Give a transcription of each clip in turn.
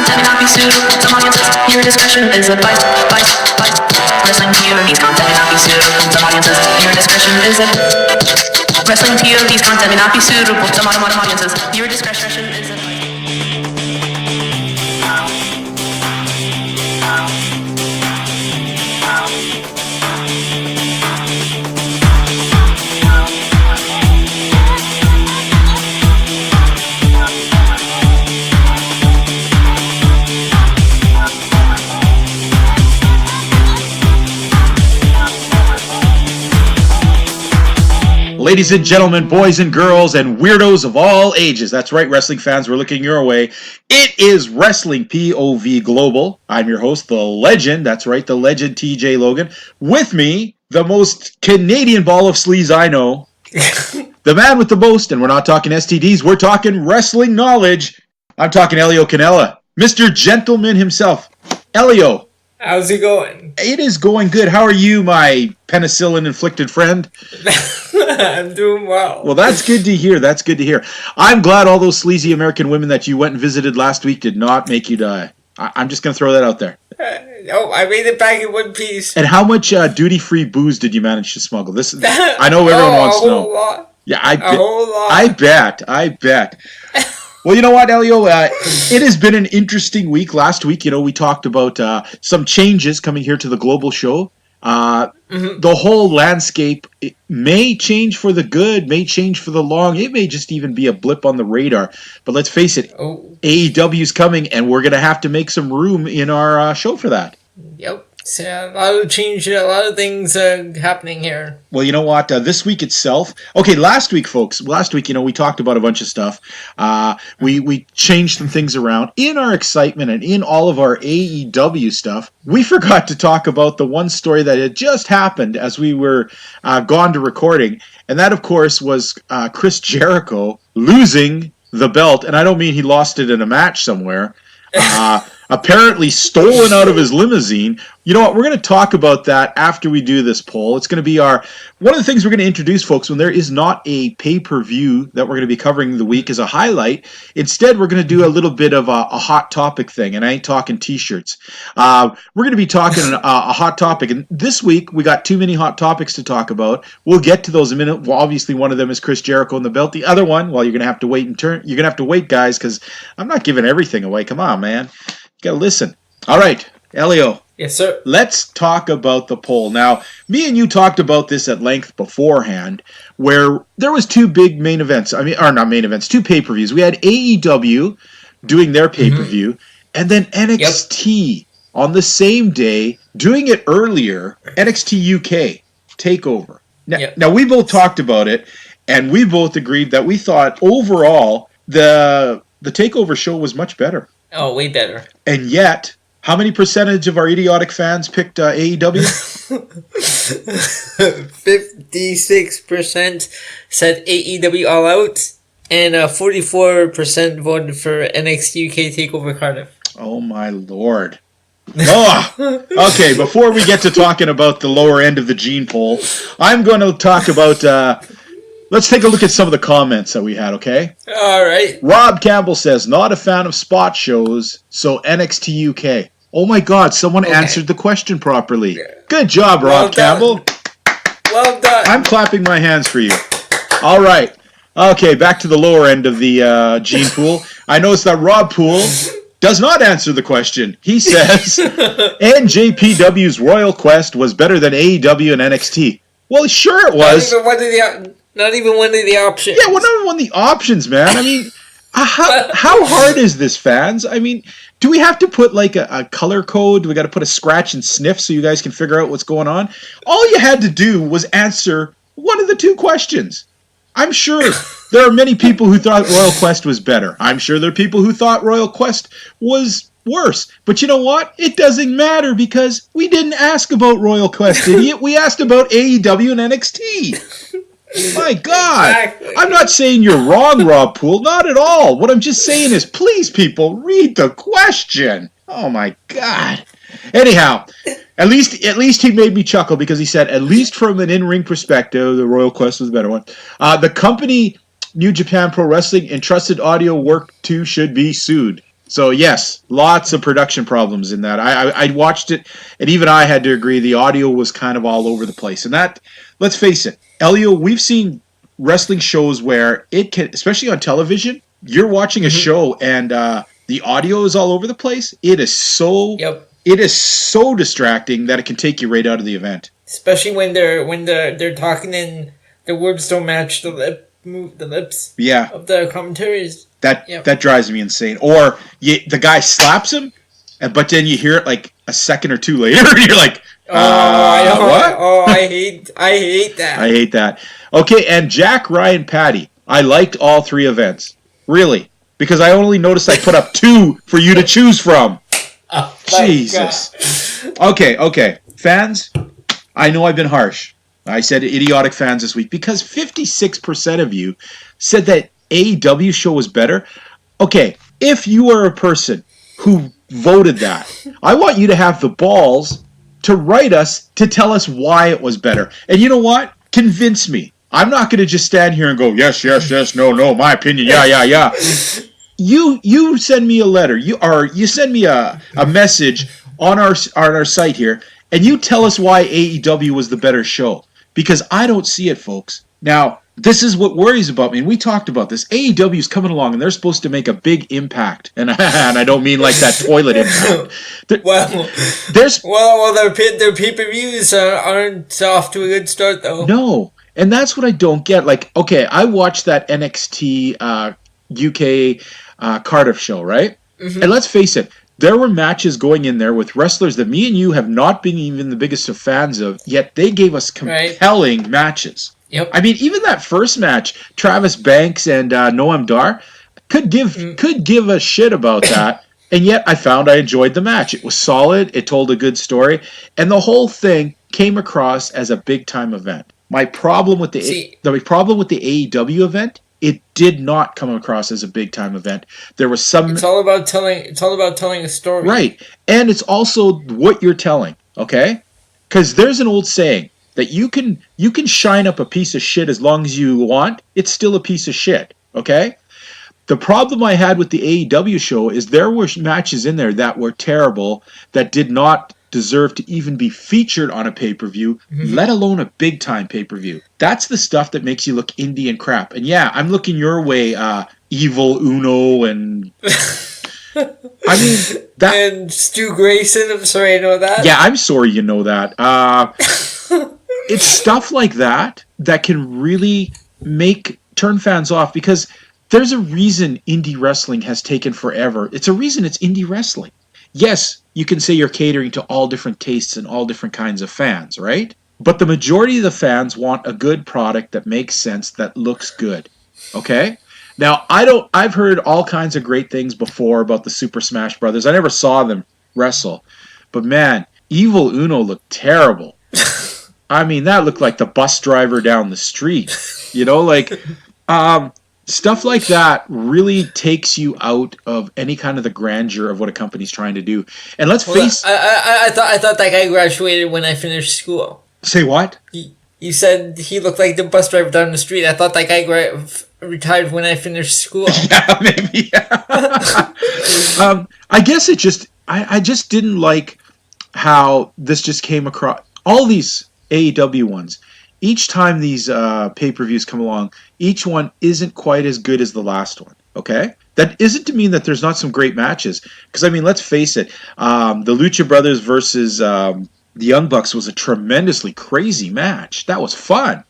content may not be suitable to some audiences. Your discretion is advised. Wrestling POV's content may not be suitable to some audiences. Your discretion is advised. Wrestling POV's content may not be suitable to some audiences. Your discretion is advised. Ladies and gentlemen, boys and girls, and weirdos of all ages. That's right, wrestling fans, we're looking your way. It is Wrestling POV Global. I'm your host, the legend. That's right, the legend TJ Logan. With me, the most Canadian ball of sleaze I know. The man with the most, and we're not talking STDs, we're talking wrestling knowledge. I'm talking Elio Canella, Mr. Gentleman himself. Elio. How's it going? It is going good. How are you, my penicillin-inflicted friend? I'm doing well. Well, that's good to hear. That's good to hear. I'm glad all those sleazy American women that you went and visited last week did not make you die. I'm just going to throw that out there. No, I made it back in one piece. And how much duty-free booze did you manage to smuggle? This, I know everyone wants to know. A whole lot. Yeah, a whole lot. I bet. Well, you know what, Elio? It has been an interesting week. Last week, we talked about some changes coming here to the global show. The whole landscape may change for the good, may change for the long. It may just even be a blip on the radar. But let's face it, AEW's coming, and we're going to have to make some room in our show for that. Yep. So a lot of change, a lot of things happening here. Well, you know what? This week itself. Okay, last week, folks. Last week, we talked about a bunch of stuff. We changed some things around. In our excitement and in all of our AEW stuff, we forgot to talk about the one story that had just happened as we were gone to recording. And that, of course, was Chris Jericho losing the belt. And I don't mean he lost it in a match somewhere. Apparently stolen out of his limousine. You know what? We're going to talk about that after we do this poll. It's going to be one of the things we're going to introduce, folks, when there is not a pay-per-view that we're going to be covering the week as a highlight. Instead, we're going to do a little bit of a hot topic thing, and I ain't talking t-shirts. We're going to be talking a hot topic, and this week we got too many hot topics to talk about. We'll get to those in a minute. Well, obviously, one of them is Chris Jericho and the belt. The other one, well, you're going to have to wait you're going to have to wait, guys, because I'm not giving everything away. Come on, man. You got to listen. All right, Elio. Yes, sir. Let's talk about the poll. Now, me and you talked about this at length beforehand, where there was two big main events. Not main events, two pay-per-views. We had AEW doing their pay-per-view, and then NXT on the same day, doing it earlier, NXT UK TakeOver. Now, we both talked about it, and we both agreed that we thought overall the TakeOver show was much better. Oh, way better. And yet, how many percentage of our idiotic fans picked AEW? 56% said AEW All Out, and 44% voted for NXT UK TakeOver Cardiff. Oh, my Lord. Okay, before we get to talking about the lower end of the gene poll, I'm going to talk about... let's take a look at some of the comments that we had, okay? All right. Rob Campbell says, not a fan of spot shows, so NXT UK. Oh my God, someone answered the question properly. Good job, Rob Campbell. Well done. I'm clapping my hands for you. All right. Okay, back to the lower end of the gene pool. I noticed that Rob Poole does not answer the question. He says, NJPW's Royal Quest was better than AEW and NXT. Well, sure it was. Not even one of the options. Yeah, well, not even one of the options, man. I mean, how hard is this, fans? I mean, do we have to put like a color code? Do we got to put a scratch and sniff so you guys can figure out what's going on? All you had to do was answer one of the two questions. I'm sure there are many people who thought Royal Quest was better. I'm sure there are people who thought Royal Quest was worse. But you know what? It doesn't matter because we didn't ask about Royal Quest, idiot. We asked about AEW and NXT. My God. Exactly. I'm not saying you're wrong, Rob Poole. Not at all. What I'm just saying is, please, people, read the question. Oh, my God. Anyhow, at least he made me chuckle because he said, at least from an in-ring perspective, the Royal Quest was a better one. The company, New Japan Pro Wrestling, entrusted audio work to should be sued. So yes, lots of production problems in that. I watched it, and even I had to agree the audio was kind of all over the place. And that, let's face it, Elio, we've seen wrestling shows where it can, especially on television, you're watching a show and the audio is all over the place. It is so distracting that it can take you right out of the event. Especially when they're talking and the words don't match the lips. Yeah. Of the commentaries. That drives me insane. Or the guy slaps him, but then you hear it like a second or two later, and you're like, what? I hate that. I hate that. Okay, and Jack, Ryan, Patty. I liked all three events. Really. Because I only noticed I put up 2 for you to choose from. Oh, Jesus. Okay. Fans, I know I've been harsh. I said idiotic fans this week because 56% of you said that AEW show was better. Okay, if you are a person who voted that, I want you to have the balls to write us to tell us why it was better. And you know what? Convince me. I'm not going to just stand here and go, yes, no, my opinion, yeah. You send me a letter. You send me a message on our site here, and you tell us why AEW was the better show. Because I don't see it, folks. Now, this is what worries about me, and we talked about this. AEW is coming along, and they're supposed to make a big impact. And I don't mean like that toilet impact. Their pay-per-views aren't off to a good start, though. No, and that's what I don't get. Like, okay, I watched that NXT UK Cardiff show, right? Mm-hmm. And let's face it, there were matches going in there with wrestlers that me and you have not been even the biggest of fans of, yet they gave us compelling matches. Yep. I mean, even that first match, Travis Banks and Noam Dar, could give a shit about that, and yet I found I enjoyed the match. It was solid, it told a good story, and the whole thing came across as a big-time event. My problem with the AEW event, it did not come across as a big time event. There was some. It's all about telling a story, right? And it's also what you're telling, okay? Because there's an old saying that you can shine up a piece of shit as long as you want. It's still a piece of shit, okay? The problem I had with the AEW show is there were matches in there that were terrible that did not deserve to even be featured on a pay-per-view, let alone a big-time pay-per-view. That's the stuff that makes you look indie and crap. And yeah, I'm looking your way, Evil Uno and... I mean... and Stu Grayson, I'm sorry I know that. Yeah, I'm sorry you know that. It's stuff like that that can really turn fans off, because there's a reason indie wrestling has taken forever. It's a reason it's indie wrestling. Yes, you can say you're catering to all different tastes and all different kinds of fans, right? But the majority of the fans want a good product that makes sense, that looks good. Okay? Now, I've heard all kinds of great things before about the Super Smash Brothers. I never saw them wrestle. But man, Evil Uno looked terrible. I mean, that looked like the bus driver down the street. You know, like stuff like that really takes you out of any kind of the grandeur of what a company's trying to do. And let's face... I thought that guy graduated when I finished school. Say what? You said he looked like the bus driver down the street. I thought that guy retired when I finished school. Yeah, maybe. I guess it just... I just didn't like how this just came across. All these AEW ones... Each time these pay-per-views come along, each one isn't quite as good as the last one, okay? That isn't to mean that there's not some great matches. Because, I mean, let's face it, the Lucha Brothers versus the Young Bucks was a tremendously crazy match. That was fun,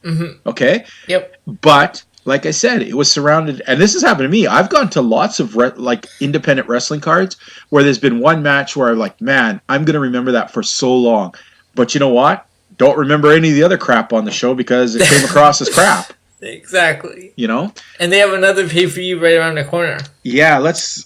okay? Yep. But, like I said, it was surrounded, and this has happened to me. I've gone to lots of independent wrestling cards where there's been one match where I'm like, man, I'm going to remember that for so long. But you know what? Don't remember any of the other crap on the show because it came across as crap. Exactly. You know? And they have another pay-per-view right around the corner. Yeah, let's...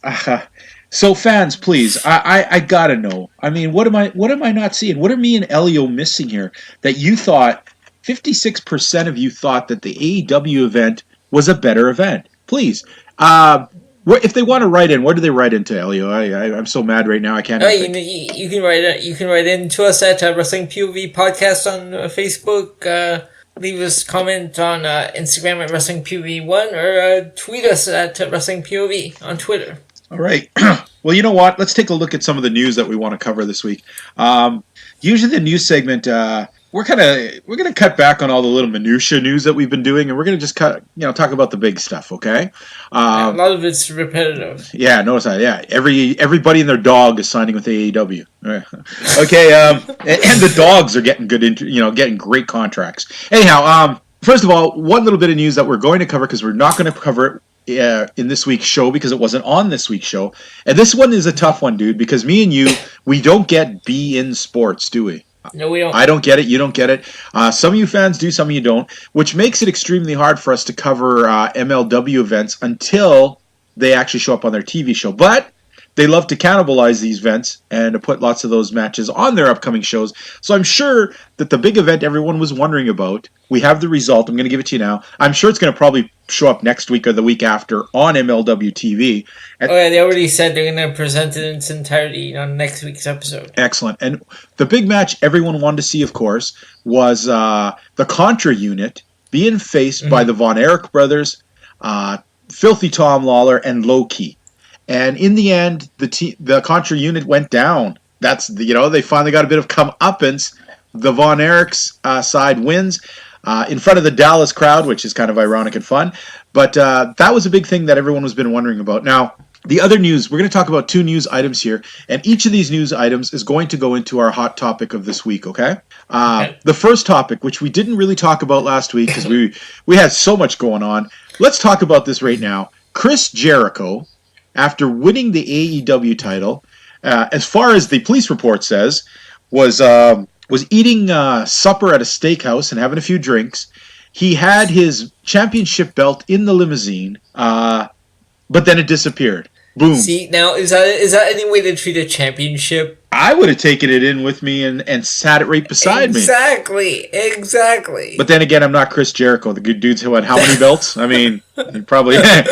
so fans, please, I gotta know. I mean, what am I not seeing? What are me and Elio missing here that you thought... 56% of you thought that the AEW event was a better event. Please. If they want to write in, what do they write into, Elio? I'm so mad right now. I can't. You can write in to us at Wrestling POV Podcast on Facebook. Leave us a comment on Instagram at Wrestling POV1 or tweet us at Wrestling POV on Twitter. All right. Well, you know what? Let's take a look at some of the news that we want to cover this week. Usually the news segment, we're going to cut back on all the little minutia news that we've been doing, and we're going to just talk about the big stuff, okay? A lot of it's repetitive. Yeah, notice that. Yeah, everybody and their dog is signing with AEW. Okay, and the dogs are getting getting great contracts. Anyhow, first of all, one little bit of news that we're going to cover, because we're not going to cover it in this week's show because it wasn't on this week's show. And this one is a tough one, dude, because me and you, we don't get Be In Sports, do we? No, we don't. I don't get it. You don't get it. Some of you fans do, some of you don't, which makes it extremely hard for us to cover MLW events until they actually show up on their TV show. But they love to cannibalize these events and to put lots of those matches on their upcoming shows. So I'm sure that the big event everyone was wondering about, we have the result. I'm going to give it to you now. I'm sure it's going to probably show up next week or the week after on MLW TV. They already said they're going to present it in its entirety on next week's episode. Excellent. And the big match everyone wanted to see, of course, was the Contra unit being faced by the Von Erich brothers, Filthy Tom Lawler, and Low Key. And in the end, the Contra unit went down. They finally got a bit of comeuppance. The Von Erich's side wins in front of the Dallas crowd, which is kind of ironic and fun. But that was a big thing that everyone has been wondering about. Now, the other news, we're going to talk about 2 news items here, and each of these news items is going to go into our hot topic of this week, okay? The first topic, which we didn't really talk about last week because we had so much going on. Let's talk about this right now. Chris Jericho, after winning the AEW title, as far as the police report says, was eating supper at a steakhouse and having a few drinks. He had his championship belt in the limousine, but then it disappeared. Boom. See, now, is that any way to treat a championship? I would have taken it in with me and sat it right beside me. Exactly. But then again, I'm not Chris Jericho, the good dude's who had how many belts? I mean, he probably, okay,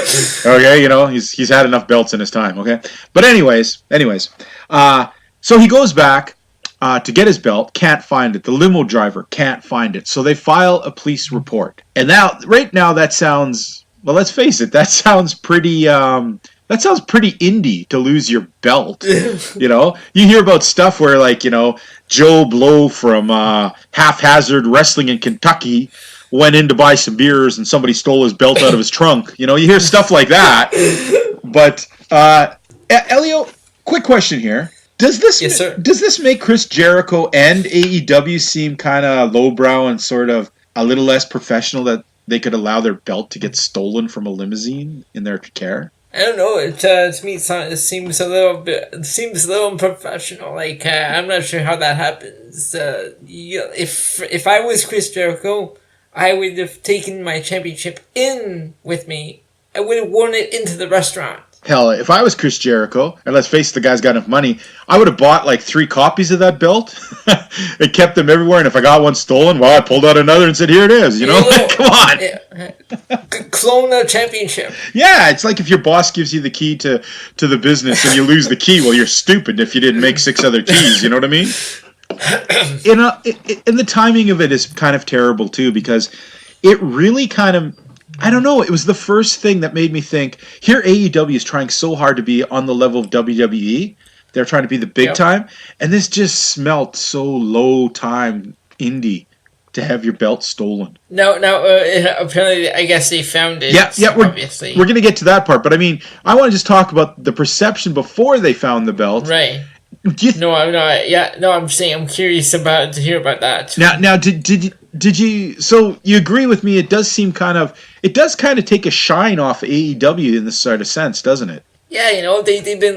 he's had enough belts in his time, okay? But anyways, so he goes back to get his belt, can't find it. The limo driver can't find it. So they file a police report. And right now, that sounds, well, let's face it, that sounds pretty indie to lose your belt. You hear about stuff where, like, Joe Blow from Haphazard Wrestling in Kentucky went in to buy some beers and somebody stole his belt out of his trunk. You hear stuff like that. But Elio, quick question here. Does this make Chris Jericho and AEW seem kind of lowbrow and sort of a little less professional that they could allow their belt to get stolen from a limousine in their care? I don't know. To me, it seems a little unprofessional. Like, I'm not sure how that happens. If I was Chris Jericho, I would have taken my championship in with me. I would have worn it into the restaurant. Hell, if I was Chris Jericho, and let's face it, the guy's got enough money, I would have bought like 3 copies of that belt and kept them everywhere. And if I got one stolen, well, I pulled out another and said, here it is. Come on. Yeah. Clone a championship. Yeah, it's like if your boss gives you the key to the business and you lose the key. Well, you're stupid if you didn't make 6 other keys. You know what I mean? And the timing of it is kind of terrible, too, because it really kind of, I don't know, it was the first thing that made me think, here AEW is trying so hard to be on the level of WWE. They're trying to be the big time. And this just smelt so low time indie to have your belt stolen. No, apparently I guess they found it. Yeah, obviously. We're going to get to that part. But I mean, I want to just talk about the perception before they found the belt. Right. I'm saying I'm curious to hear about that. Now, did you? So you agree with me? It does kind of take a shine off AEW in this sort of sense, doesn't it? Yeah, they've been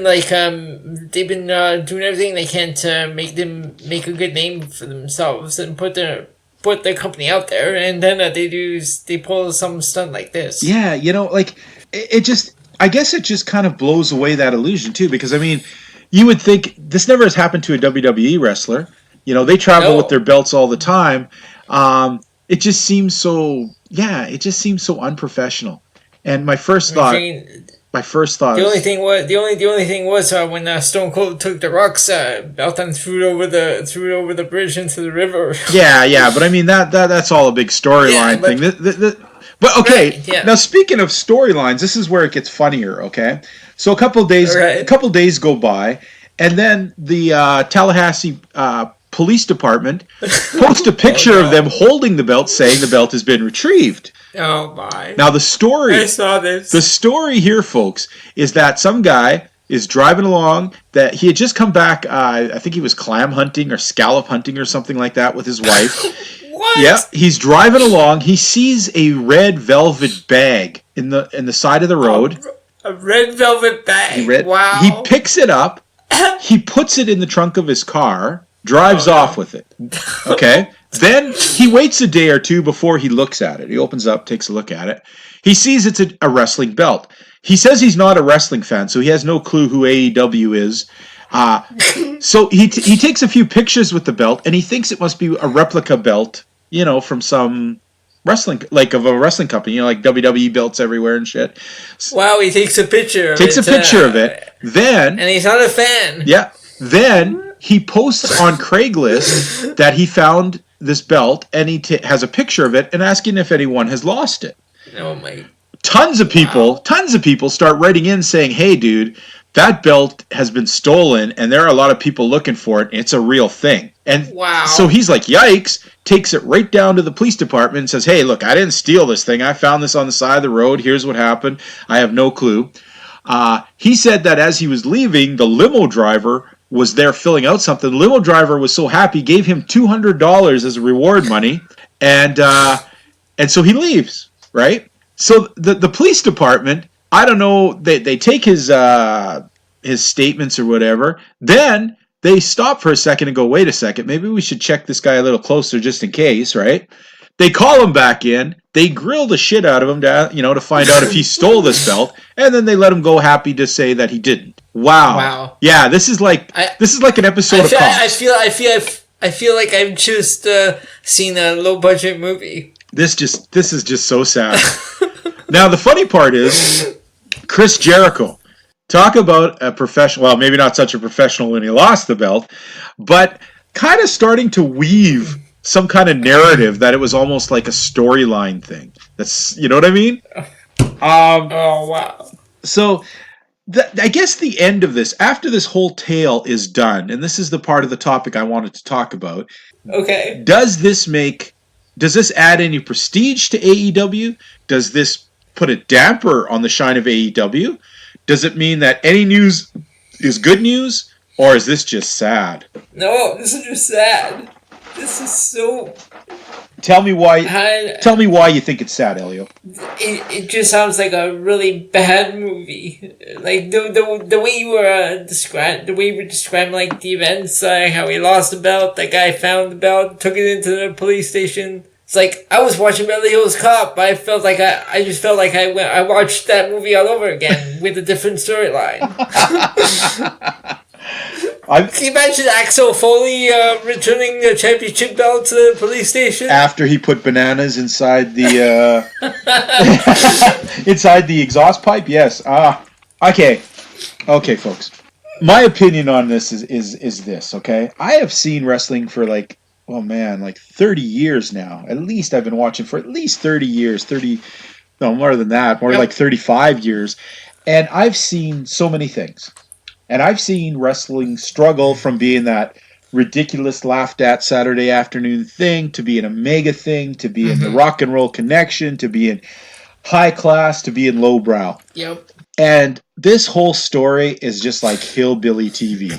doing everything they can to make a good name for themselves and put their company out there, and then they pull some stunt like this. Yeah, I guess it just kind of blows away that illusion too, because I mean, you would think this never has happened to a WWE wrestler. They travel with their belts all the time. It just seems so unprofessional. And my first thought. The only thing was when Stone Cold took the Rock's belt and threw it over the bridge into the river. Yeah, but I mean that's all a big storyline thing. But okay, Right, yeah. now speaking of storylines, this is where it gets funnier. Okay, so a couple days go by, and then the Tallahassee Police Department post a picture of them holding the belt, saying the belt has been retrieved. Oh my! Now the story, I saw this. The story here, folks, is that some guy is driving along. That he had just come back. I think he was clam hunting or scallop hunting or something like that with his wife. What? Yeah, he's driving along. He sees a red velvet bag in the side of the road. A red velvet bag. Wow. He picks it up. He puts it in the trunk of his car. Drives off with it. Okay. Then he waits a day or two before he looks at it. He opens up, takes a look at it. He sees it's a wrestling belt. He says he's not a wrestling fan, so he has no clue who AEW is. So he takes a few pictures with the belt, and he thinks it must be a replica belt, from some wrestling, like of a wrestling company, like WWE belts everywhere and shit. Wow, he takes a picture of it. Then... And he's not a fan. Yeah. Then he posts on Craigslist that he found this belt, and he has a picture of it and asking if anyone has lost it. Oh my! Tons of people start writing in saying, "Hey, dude, that belt has been stolen, and there are a lot of people looking for it. And it's a real thing." And so he's like, "Yikes!" Takes it right down to the police department and says, "Hey, look, I didn't steal this thing. I found this on the side of the road. Here's what happened. I have no clue." He said that as he was leaving, the limo driver was there filling out something. The limo driver was so happy, gave him $200 as reward money, and so he leaves, right? So the police department, I don't know, they take his statements or whatever, then they stop for a second and go, wait a second, maybe we should check this guy a little closer just in case, right? They call him back in. They grill the shit out of him to find out if he stole this belt, and then they let him go happy to say that he didn't. Wow. Yeah, this is like an episode of Cops. I feel like I've just seen a low budget movie. This is just so sad. Now the funny part is Chris Jericho. Talk about a professional. Well, maybe not such a professional when he lost the belt, but kind of starting to weave some kind of narrative that it was almost like a storyline thing. That's, you know what I mean? Oh, wow. So I guess the end of this, after this whole tale is done, and this is the part of the topic I wanted to talk about. Okay. Does this add any prestige to AEW? Does this put a damper on the shine of AEW? Does it mean that any news is good news? Or is this just sad? No, this is just sad. This is so... Tell me why you think it's sad, Elio. It just sounds like a really bad movie. Like the way you were describing like the events, how he lost the belt, that guy found the belt, took it into the police station. It's like I was watching Beverly Hills Cop, but I felt like I watched that movie all over again with a different storyline. Can you imagine Axel Foley returning the championship belt to the police station after he put bananas inside the inside the exhaust pipe? Yes. Okay, folks. My opinion on this is this. Okay, I have seen wrestling for like 30 years now. At least I've been watching for at least 30 years. More than that. Like 35 years, and I've seen so many things. And I've seen wrestling struggle from being that ridiculous, laughed-at Saturday afternoon thing to being a mega thing, to being the Rock and Roll Connection, to being high class, to being lowbrow. Yep. And this whole story is just like hillbilly TV.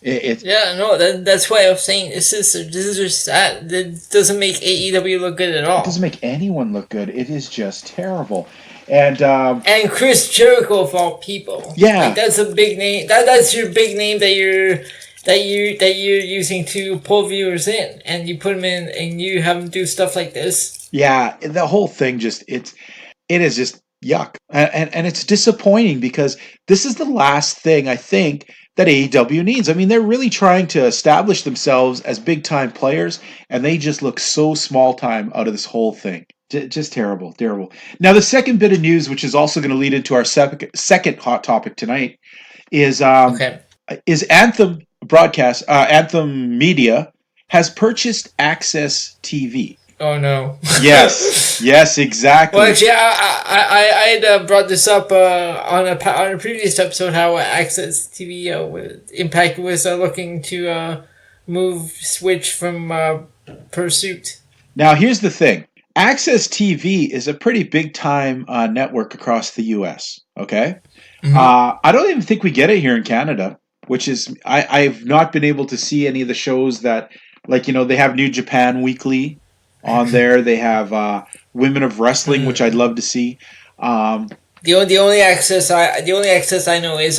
That's why I was saying this is just sad. It doesn't make AEW look good at all. It doesn't make anyone look good. It is just terrible. And Chris Jericho of all people. Yeah, like, that's a big name. That's your big name that you're using to pull viewers in, and you put them in, and you have them do stuff like this. Yeah, the whole thing it is just yuck, and it's disappointing because this is the last thing I think that AEW needs. I mean, they're really trying to establish themselves as big time players, and they just look so small time out of this whole thing. Just terrible. Now, the second bit of news, which is also going to lead into our second hot topic tonight, is Anthem Media has purchased Access TV. Oh no. Yes, exactly. Well, actually, I had brought this up on a previous episode how Access TV Impact was looking to switch from Pursuit. Now, here's the thing. Access TV is a pretty big time network across the U.S., okay? Mm-hmm. I don't even think we get it here in Canada, which is, I've not been able to see any of the shows that, like, they have New Japan Weekly on there. They have Women of Wrestling, which I'd love to see. The only access I know is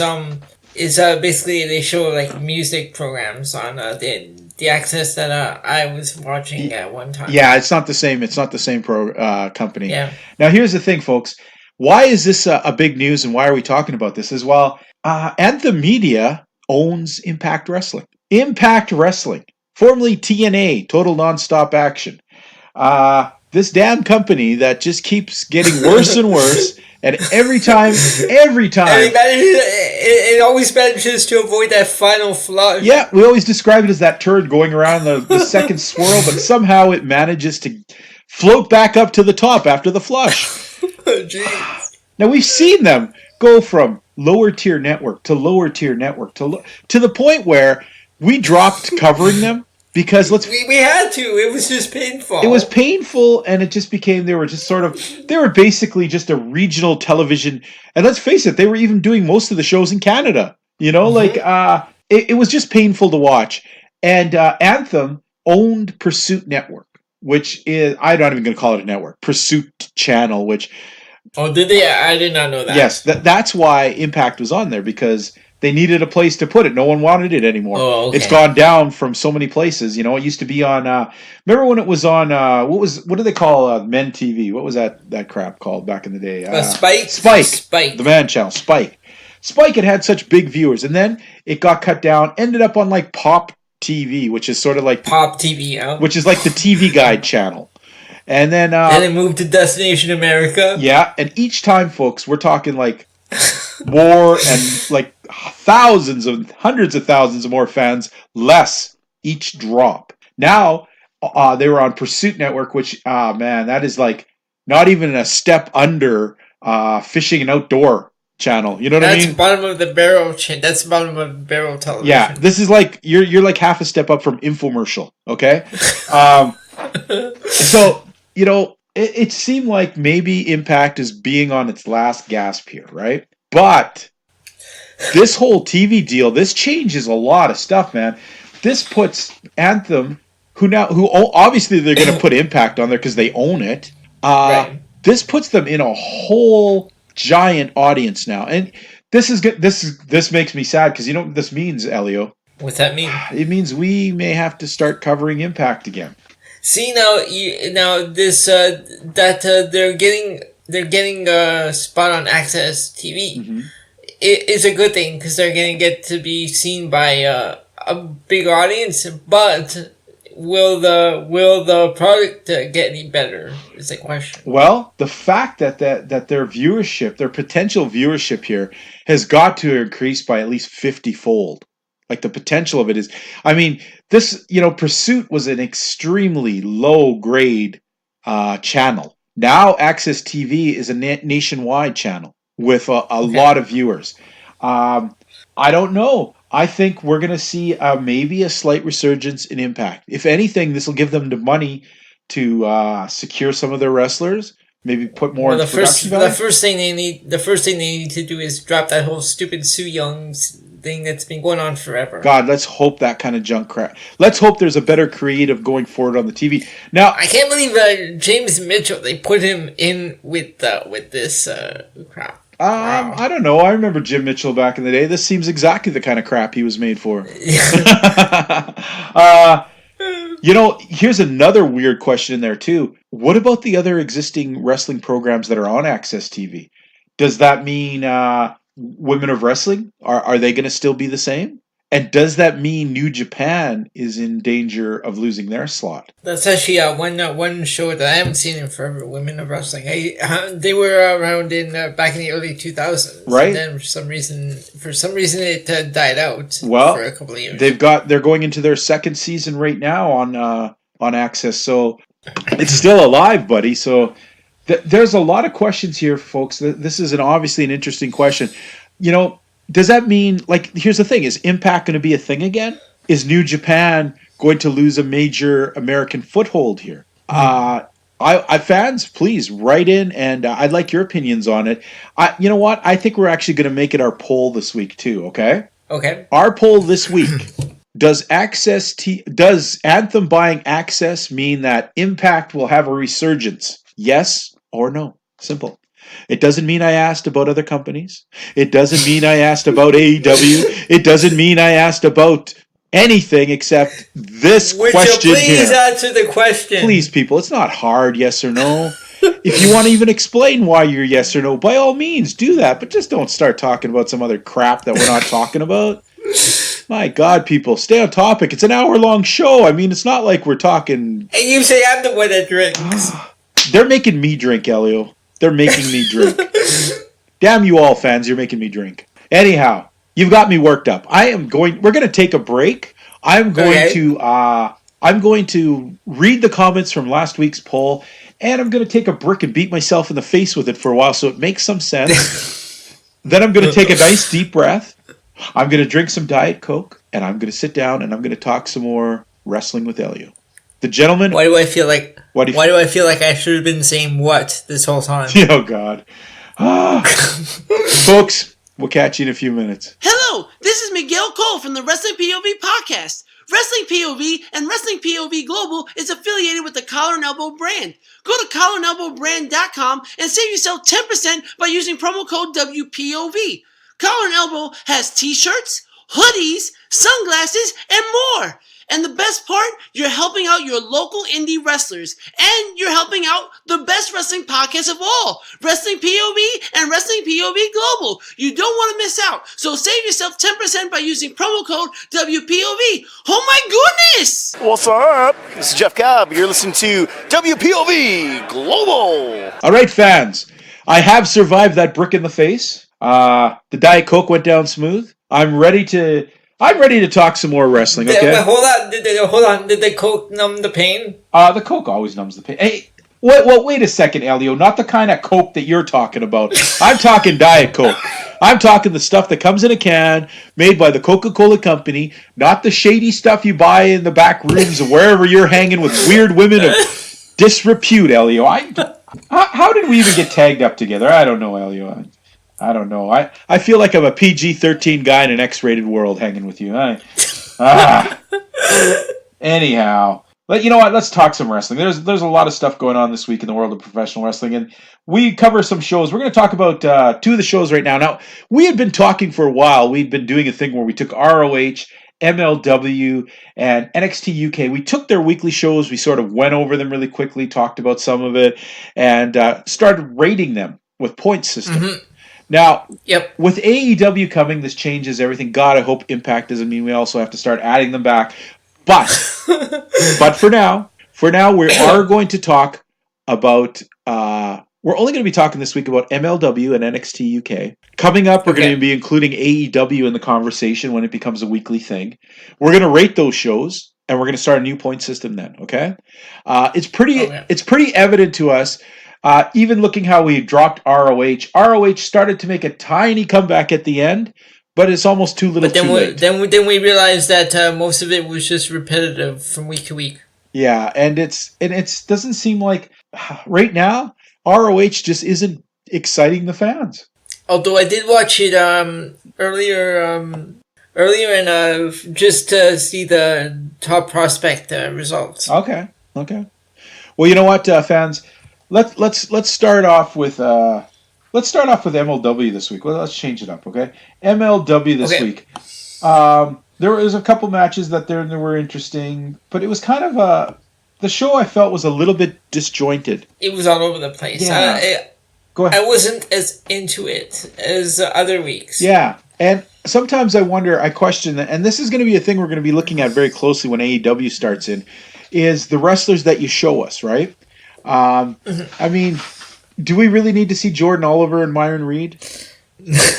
basically they show like music programs on the access that I was watching at one time. Yeah, it's not the same. It's not the same company. Yeah. Now, here's the thing, folks. Why is this a big news, and why are we talking about this? As well, Anthem Media owns Impact Wrestling. Impact Wrestling, formerly TNA, Total Nonstop Action. This damn company that just keeps getting worse and worse, and every time, And it always manages to avoid that final flush. Yeah, we always describe it as that turd going around the second swirl, but somehow it manages to float back up to the top after the flush. Jeez. Now, we've seen them go from lower tier network to lower tier network to the point where we dropped covering them because we had to. It was just painful. It was painful, and it just became they were basically just a regional television. And let's face it, they were even doing most of the shows in Canada. It was just painful to watch. And Anthem owned Pursuit Network, which is, I'm not even going to call it a network, Pursuit Channel, which... Oh, did they? I did not know that. Yes, that's why Impact was on there, because they needed a place to put it. No one wanted it anymore. Oh, okay. It's gone down from so many places. It used to be on... remember when it was on... what do they call Men TV? What was that crap called back in the day? Spike? Spike. The Man Channel. Spike. Spike had such big viewers, and then it got cut down, ended up on like Pop TV, which is sort of like... Pop TV, yeah. Which is like the TV Guide channel. And then it moved to Destination America. Yeah, and each time, folks, we're talking like more and like hundreds of thousands of more fans, less each drop. Now, they were on Pursuit Network, which, man, that is like not even a step under Fishing and Outdoor channel. You know what I mean? That's bottom of the barrel. That's bottom of the barrel television. Yeah, this is like you're like half a step up from infomercial. Okay, so it seemed like maybe Impact is being on its last gasp here, right? But this whole TV deal, this changes a lot of stuff, man. This puts Anthem, who obviously they're going to put Impact on there because they own it. Right. This puts them in a whole giant audience now, and this is good. This makes me sad because you know what this means, Elio. What's that mean? It means we may have to start covering Impact again. See now this that they're getting a spot on Access TV. Mm-hmm. It is a good thing because they're gonna get to be seen by a big audience. But will the product get any better? Is the question. Well, the fact that their viewership, their potential viewership here, has got to increase by at least 50-fold. Like the potential of it is, I mean, this, Pursuit was an extremely low grade channel. Now Access TV is a nationwide channel with a lot of viewers. I don't know. I think we're going to see maybe a slight resurgence in Impact. If anything, this will give them the money to secure some of their wrestlers. Maybe put more. The first thing they need to do is drop that whole stupid Sue Young thing that's been going on forever. God, let's hope that kind of junk crap. Let's hope there's a better creative going forward on the TV. Now, I can't believe James Mitchell. They put him in with this crap. Wow. I don't know. I remember Jim Mitchell back in the day. This seems exactly the kind of crap he was made for. Here's another weird question in there too. What about the other existing wrestling programs that are on Access TV? Does that mean Women of Wrestling? Are they going to still be the same? And does that mean New Japan is in danger of losing their slot? That's actually one show that I haven't seen in forever. Women of Wrestling. They were around in back in the early 2000s, right? And then for some reason, it died out. Well, for a couple of years. They're going into their second season right now on Access. So It's still alive, buddy. So there's a lot of questions here, folks. This is obviously an interesting question. Does that mean, like, here's the thing, is Impact going to be a thing again? Is New Japan going to lose a major American foothold here? Fans, please write in, and I'd like your opinions on it. You know what? I think we're actually going to make it our poll this week too. Okay. Okay. Our poll this week: does Anthem buying access mean that Impact will have a resurgence? Yes or no? Simple. It doesn't mean I asked about other companies. It doesn't mean I asked about AEW. It doesn't mean I asked about anything except this question you please here. Answer the question. Please, people, it's not hard, yes or no. If you want to even explain why you're yes or no, by all means, do that. But just don't start talking about some other crap that we're not talking about. My God, people, stay on topic. It's an hour-long show. I mean, it's not like we're talking... And you say I'm the one that drinks. They're making me drink, Elio. They're making me drink. Damn you all, fans, you're making me drink. Anyhow, you've got me worked up. We're going to take a break. I'm going to read the comments from last week's poll, and I'm going to take a brick and beat myself in the face with it for a while so it makes some sense. Then I'm going to take a nice deep breath. I'm going to drink some Diet Coke, and I'm going to sit down and I'm going to talk some more wrestling with Elio. The gentleman. Why do I feel like I should have been saying what this whole time? Oh God, folks, we'll catch you in a few minutes. Hello, this is Miguel Cole from the Wrestling POV podcast. Wrestling POV and Wrestling POV Global is affiliated with the Collar and Elbow brand. Go to collarandelbowbrand.com and save yourself 10% by using promo code WPOV. Collar and Elbow has t-shirts, hoodies, sunglasses, and more. And the best part, you're helping out your local indie wrestlers, and you're helping out the best wrestling podcast of all, Wrestling POV and Wrestling POV Global. You don't want to miss out, so save yourself 10% by using promo code WPOV. Oh my goodness! What's up? This is Jeff Cobb. You're listening to WPOV Global. All right, fans, I have survived that brick in the face. The Diet Coke went down smooth. I'm ready to talk some more wrestling, okay? Hold on. Did the Coke numb the pain? The Coke always numbs the pain. Hey, wait a second, Elio. Not the kind of Coke that you're talking about. I'm talking Diet Coke. I'm talking the stuff that comes in a can, made by the Coca-Cola Company, not the shady stuff you buy in the back rooms of wherever you're hanging with weird women of disrepute, Elio. How did we even get tagged up together? I don't know, Elio. I don't know. I feel like I'm a PG-13 guy in an X-rated world hanging with you. Anyhow, but you know what? Let's talk some wrestling. There's a lot of stuff going on this week in the world of professional wrestling, and we cover some shows. We're going to talk about two of the shows right now. Now, we had been talking for a while. We'd been doing a thing where we took ROH, MLW, and NXT UK. We took their weekly shows. We sort of went over them really quickly, talked about some of it, and started rating them with point system. Mm-hmm. Now, with AEW coming, this changes everything. God, I hope Impact doesn't mean we also have to start adding them back. But for now, we are going to talk about. We're only going to be talking this week about MLW and NXT UK. Coming up, we're going to be including AEW in the conversation when it becomes a weekly thing. We're going to rate those shows, and we're going to start a new point system then. Okay, it's pretty evident to us. Even looking how we dropped ROH started to make a tiny comeback at the end, but it's almost too little too late. Then we realized that most of it was just repetitive from week to week. Yeah, and it doesn't seem like right now ROH just isn't exciting the fans. Although I did watch it earlier and just to see the top prospect results. Okay. Well, you know what, fans. Let's start off with MLW this week. Well, let's change it up, okay? MLW this week. There was a couple matches that were interesting, but it was kind of the show I felt was a little bit disjointed. It was all over the place. Yeah. Go ahead. I wasn't as into it as other weeks. Yeah, and sometimes I question that, and this is going to be a thing we're going to be looking at very closely when AEW starts in, is the wrestlers that you show us, right? I mean, do we really need to see Jordan Oliver and Myron Reed?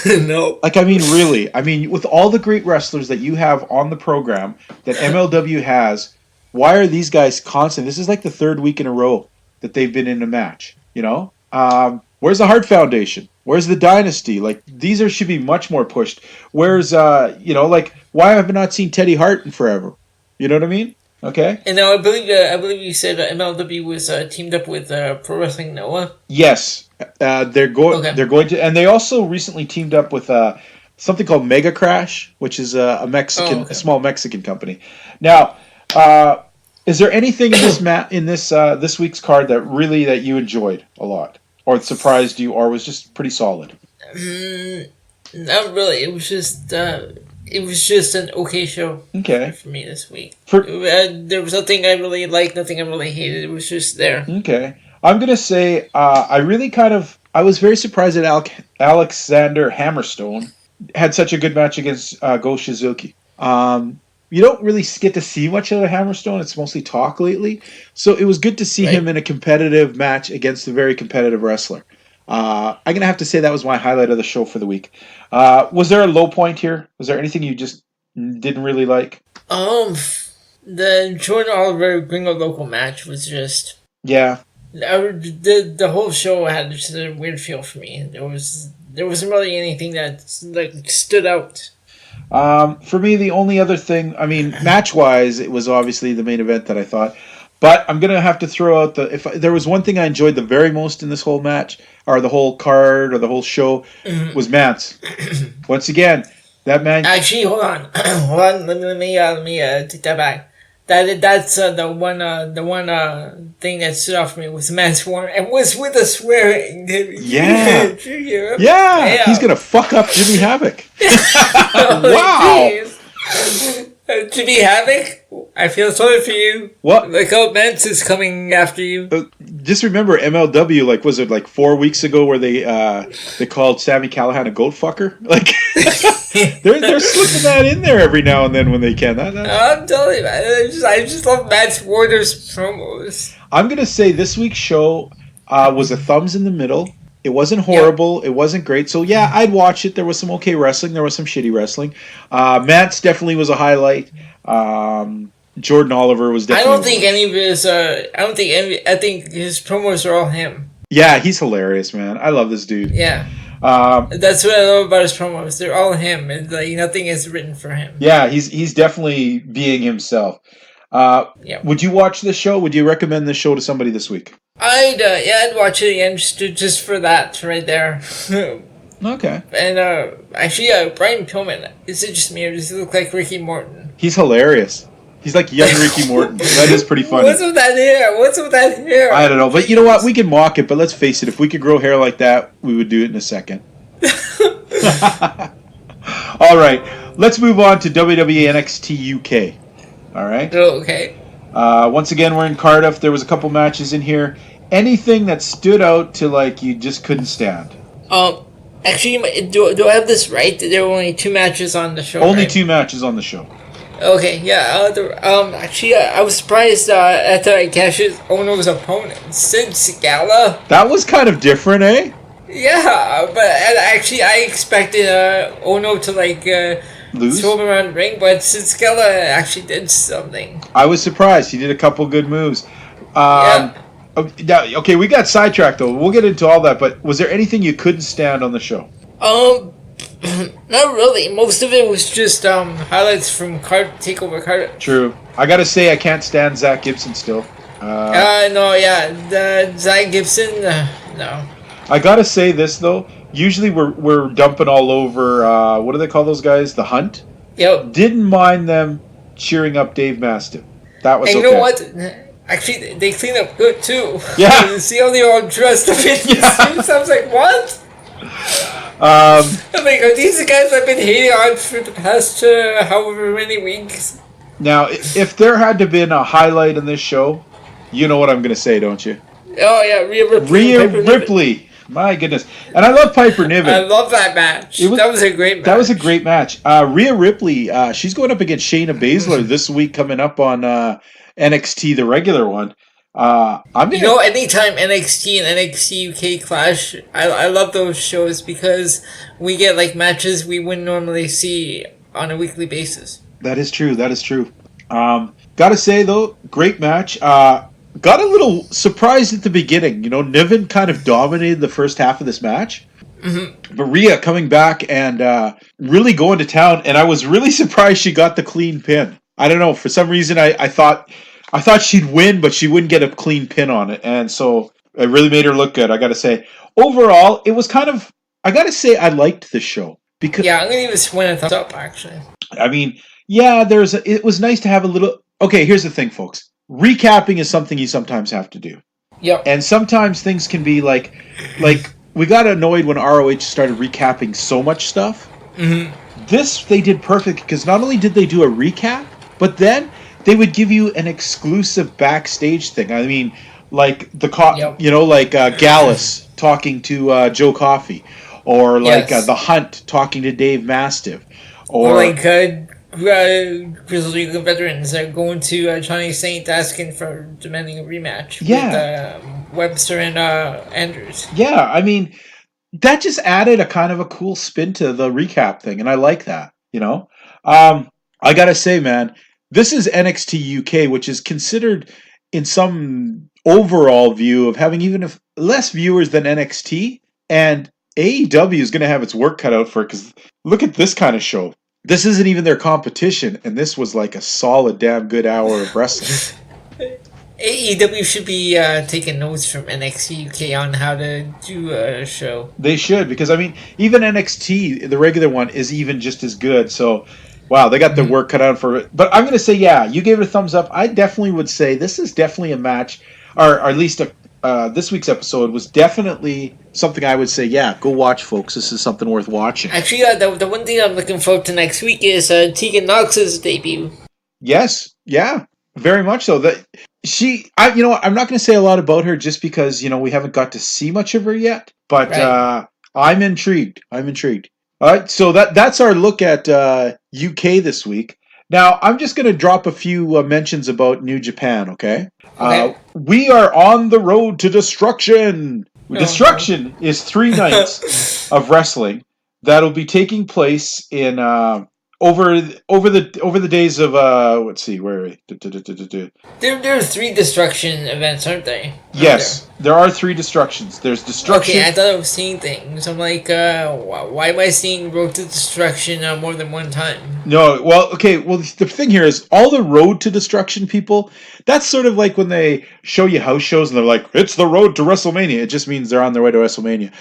No. Really? I mean, with all the great wrestlers that you have on the program that MLW has, why are these guys constant? This is like the third week in a row that they've been in a match. Where's the Hart Foundation? Where's the Dynasty? Like, these should be much more pushed. Where's why have I not seen Teddy Hart in forever? You know what I mean? Okay. And now I believe you said MLW was teamed up with Pro Wrestling Noah. Yes, they're going to, and they also recently teamed up with something called Mega Crash, which is a small Mexican company. Now, is there anything in this week's card that you enjoyed a lot, or surprised you, or was just pretty solid? Not really. It was just an okay show. Okay. For me this week. There was nothing I really liked, nothing I really hated. It was just there. Okay. I'm gonna say I was very surprised that Alexander Hammerstone had such a good match against Go Shizuki. You don't really get to see much of the Hammerstone. It's mostly talk lately. So it was good to see him in a competitive match against a very competitive wrestler. I'm going to have to say that was my highlight of the show for the week. Was there a low point here? Was there anything you just didn't really like? The Jordan Oliver Gringo Local match was just... Yeah. The whole show had just a weird feel for me. There wasn't really anything that stood out. For me, the only other thing, match-wise, it was obviously the main event that I thought. But I'm going to have to throw out if there was one thing I enjoyed the very most in this whole match, or the whole card, or the whole show, was Mance. Once again, that man... Actually, hold on. Let me take that back. That's the one thing that stood out for me was Mance Warner, and was with a swearing. Yeah. Yeah. He's going to fuck up Jimmy Havoc. Wow. Jimmy Havoc, I feel sorry for you. What? Like, Mance is coming after you. Just remember MLW, was it 4 weeks ago where they called Sami Callihan a goat fucker? They're slipping that in there every now and then when they can. I'm telling you, man. I just love Mance Warner's promos. I'm going to say this week's show was a thumbs in the middle. It wasn't horrible. It wasn't great. So, yeah, I'd watch it. There was some okay wrestling. There was some shitty wrestling. Mance definitely was a highlight. Jordan Oliver was definitely... I think his promos are all him. Yeah, he's hilarious, man. I love this dude. Yeah. That's what I love about his promos. They're all him. And, nothing is written for him. Yeah, he's definitely being himself. Would you watch this show? Would you recommend this show to somebody this week? I'd watch it again just for that right there. Okay. And actually, Brian Pillman, is it just me or does he look like Ricky Morton? He's hilarious. He's like young Ricky Morton. That is pretty funny. What's with that hair? I don't know, but you know what? We can mock it, but let's face it. If we could grow hair like that, we would do it in a second. All right, let's move on to WWE NXT UK. All right. Oh, okay. Once again, we're in Cardiff. There was a couple matches in here. Anything that stood out to you just couldn't stand? Actually, do I have this right? There were only 2 matches on the show. Only 2 matches on the show. Okay, yeah. Actually, I was surprised at Cash's Ono's opponent, Sid Scala. That was kind of different, eh? Yeah, but actually, I expected Ono to lose? Throw him around the ring, but Sid Scala actually did something. I was surprised. He did a couple good moves. Okay, we got sidetracked though. We'll get into all that, but was there anything you couldn't stand on the show? Not really. Most of it was just highlights from TakeOver Cardiff. True. I gotta say, I can't stand Zach Gibson still. Zach Gibson, no. I gotta say this though. Usually we're dumping all over, what do they call those guys? The Hunt? Yep. Didn't mind them cheering up Dave Mastiff. That was okay. And you know what? Actually, they clean up good too. Yeah. See how they're all dressed up in suits? I was like, what? I'm like, are these the guys I've been hating on for the past however many weeks? Now, if there had to been a highlight in this show, you know what I'm going to say, don't you? Oh, yeah, Rhea Ripley. Rhea Ripley. My goodness. And I love Piper Niven. I love that match. That was a great match. That was a great match. Rhea Ripley, she's going up against Shayna Baszler this week coming up on NXT, the regular one. Anytime NXT and NXT UK clash, I love those shows because we get matches we wouldn't normally see on a weekly basis. That is true. Gotta say, though, great match. Got a little surprised at the beginning. You know, Niven kind of dominated the first half of this match. Mm-hmm. But Rhea coming back and really going to town, and I was really surprised she got the clean pin. I don't know, for some reason I thought she'd win, but she wouldn't get a clean pin on it, and so it really made her look good, I gotta say. Overall, it was kind of, I gotta say, I liked the show. Because, yeah, I'm gonna give this one a thumbs up, actually. I mean, yeah, it was nice to have a little... Okay, here's the thing, folks. Recapping is something you sometimes have to do. Yep. And sometimes things can be like we got annoyed when ROH started recapping so much stuff. Mm-hmm. This they did perfect because not only did they do a recap, but then they would give you an exclusive backstage thing. I mean, like Gallus talking to Joe Coffey, or like the Hunt talking to Dave Mastiff, or like Grizzly veterans are going to Johnny Saint asking for demanding a rematch with Webster and Andrews. Yeah, I mean, that just added a kind of a cool spin to the recap thing, and I like that, you know? I gotta say, man, this is NXT UK, which is considered in some overall view of having even less viewers than NXT, and AEW is going to have its work cut out for it, because look at this kind of show. This isn't even their competition, and this was like a solid, damn good hour of wrestling. AEW should be taking notes from NXT UK on how to do a show. They should, because, I mean, even NXT, the regular one, is even just as good. So, wow, they got their work cut out for it. But I'm going to say, yeah, you gave it a thumbs up. I definitely would say this is definitely a match, or at least this week's episode was definitely something I would say, yeah, go watch, folks. This is something worth watching. Actually, the one thing I'm looking forward to next week is Tegan Knox's debut. Yes, yeah, very much so. I'm not going to say a lot about her just because, we haven't got to see much of her yet. But right. I'm intrigued. All right, so that's our look at UK this week. Now, I'm just going to drop a few mentions about New Japan, okay? We are on the road to destruction. Destruction is 3 nights of wrestling that'll be taking place in over the days of let's see, where are we? There are 3 destruction events, aren't they? Yes, there are 3 destructions. There's destruction. Okay, I thought I was seeing things. I'm like, why am I seeing Road to Destruction more than one time? No, well, okay, well, the thing here is all the Road to Destruction people. That's sort of like when they show you house shows and they're like, it's the road to WrestleMania. It just means they're on their way to WrestleMania.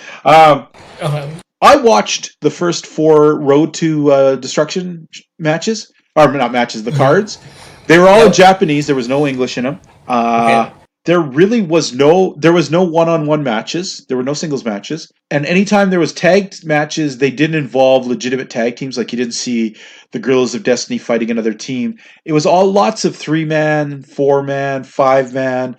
I watched the first 4 Road to Destruction matches. Or not matches, the cards. They were all in Japanese. There was no English in them. There was no one-on-one matches. There were no singles matches. And anytime there was tag matches, they didn't involve legitimate tag teams. Like you didn't see the Guerrillas of Destiny fighting another team. It was all lots of 3-man, 4-man, 5-man,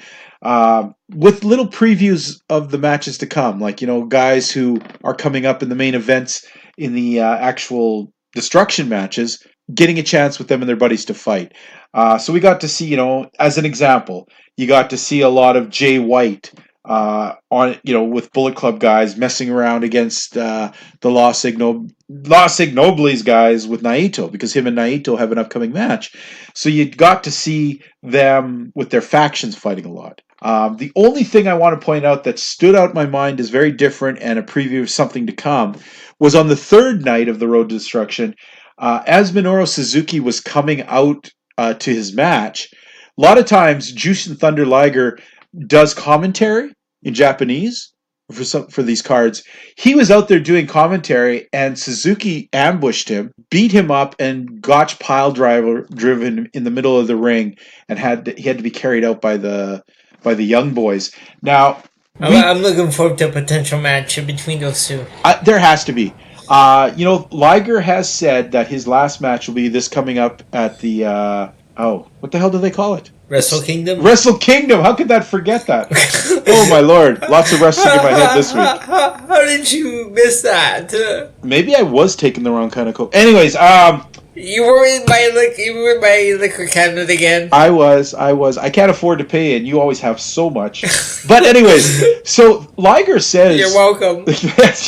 with little previews of the matches to come. Like, guys who are coming up in the main events in the actual destruction matches, getting a chance with them and their buddies to fight. So we got to see, as an example, you got to see a lot of Jay White with Bullet Club guys messing around against the Los Ignobles guys with Naito, because him and Naito have an upcoming match. So you got to see them with their factions fighting a lot. The only thing I want to point out that stood out in my mind is very different and a preview of something to come was on the 3rd night of the Road to Destruction. As Minoru Suzuki was coming out to his match, a lot of times Jushin Thunder Liger does commentary in Japanese for these cards. He was out there doing commentary, and Suzuki ambushed him, beat him up, and gotch pile driven in the middle of the ring, and he had to be carried out by the young boys. Now, I'm looking forward to a potential match between those two. There has to be. Liger has said that his last match will be this coming up at the what the hell do they call it? Wrestle Kingdom? Wrestle Kingdom! How could that forget that? Oh my lord, lots of wrestling in my head this week. How did you miss that? Maybe I was taking the wrong kind of coke. Anyways, you were in my liquor cabinet again. I was. I can't afford to pay, and you always have so much. But anyways, so Liger says... You're welcome.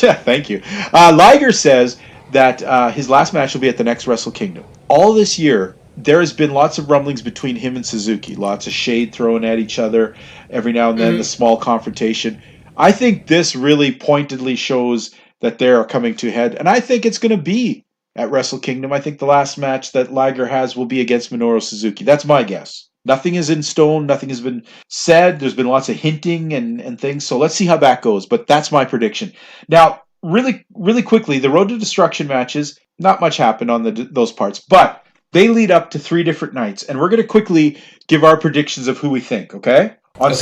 Yeah, thank you. Liger says that his last match will be at the next Wrestle Kingdom. All this year, there has been lots of rumblings between him and Suzuki, lots of shade thrown at each other every now and then, the small confrontation. I think this really pointedly shows that they are coming to a head, and I think it's going to be at Wrestle Kingdom. I think the last match that Liger has will be against Minoru Suzuki. That's my guess. Nothing is in stone. Nothing has been said. There's been lots of hinting and things. So let's see how that goes. But that's my prediction. Now, really, really quickly, the Road to Destruction matches, not much happened on those parts. But they lead up to 3 different nights. And we're going to quickly give our predictions of who we think, okay? On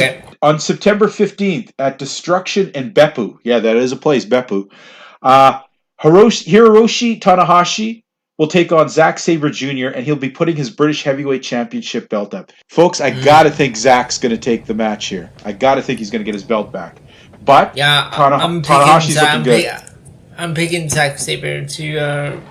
September 15th at Destruction and Beppu. Yeah, that is a place, Beppu. Hiroshi Tanahashi will take on Zack Sabre Jr., and he'll be putting his British Heavyweight Championship belt up. Folks, I got to think Zack's going to take the match here. I got to think he's going to get his belt back. But yeah, Tanahashi's looking good. I'm picking Zack Sabre to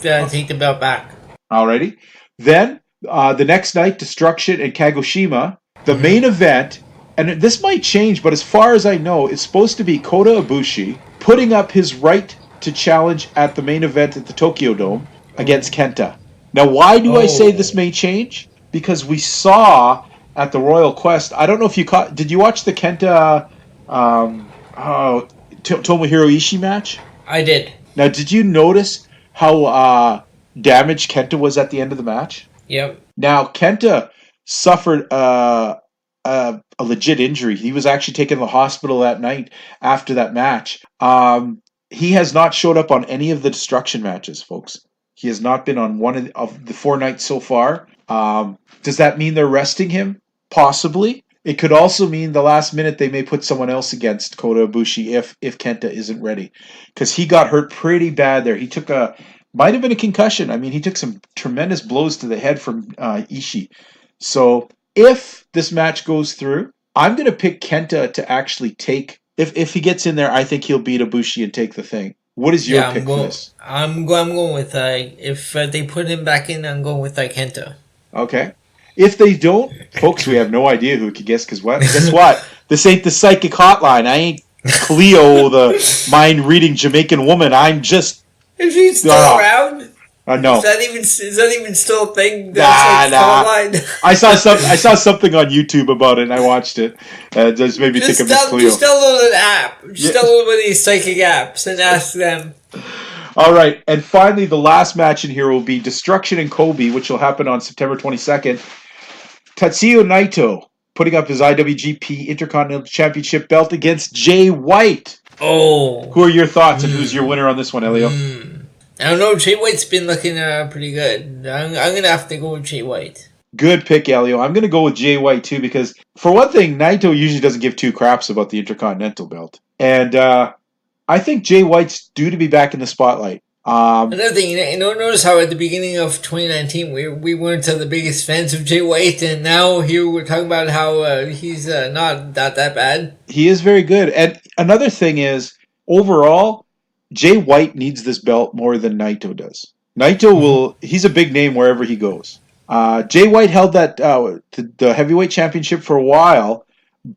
take the belt back. Alrighty. Then, the next night, Destruction and Kagoshima. The main event, and this might change, but as far as I know, it's supposed to be Kota Ibushi putting up his right to challenge at the main event at the Tokyo Dome against Kenta. Now, why do I say this may change? Because we saw at the Royal Quest, I don't know if you caught, did you watch the Kenta Tomohiro Ishii match? I did. Now, did you notice how damaged Kenta was at the end of the match? Yep. Now, Kenta suffered a legit injury. He was actually taken to the hospital that night after that match. He has not showed up on any of the Destruction matches, folks. He has not been on one of the 4 nights so far. Does that mean they're resting him? Possibly. It could also mean the last minute they may put someone else against Kota Ibushi if Kenta isn't ready. Because he got hurt pretty bad there. He took might have been a concussion. I mean, he took some tremendous blows to the head from Ishii. So if this match goes through, I'm going to pick Kenta to actually take. If he gets in there, I think he'll beat Ibushi and take the thing. What is your pick for this? I'm going with if they put him back in, I'm going with Kenta. Okay. If they don't, folks, we have no idea who could guess. Because guess what? This ain't the psychic hotline. I ain't Cleo, the mind-reading Jamaican woman. I'm just. Is he still around? No. Is that even still a thing? Nah. I saw something on YouTube about it, and I watched it. Just made me think of Miss Cleo. Just download an app. Just download one of these psychic apps and ask them. All right, and finally, the last match in here will be Destruction and Kobe, which will happen on September 22nd. Tatsuya Naito putting up his IWGP Intercontinental Championship belt against Jay White. Oh. Who are your thoughts, and who's your winner on this one, Elio? I don't know. Jay White's been looking pretty good. I'm going to have to go with Jay White. Good pick, Elio. I'm going to go with Jay White, too, because, for one thing, Naito usually doesn't give 2 craps about the Intercontinental belt. And I think Jay White's due to be back in the spotlight. Another thing, notice how at the beginning of 2019, we weren't the biggest fans of Jay White, and now here we're talking about how he's not that bad. He is very good. And another thing is, overall, Jay White needs this belt more than Naito does. Naito he's a big name wherever he goes. Jay White held that the heavyweight championship for a while,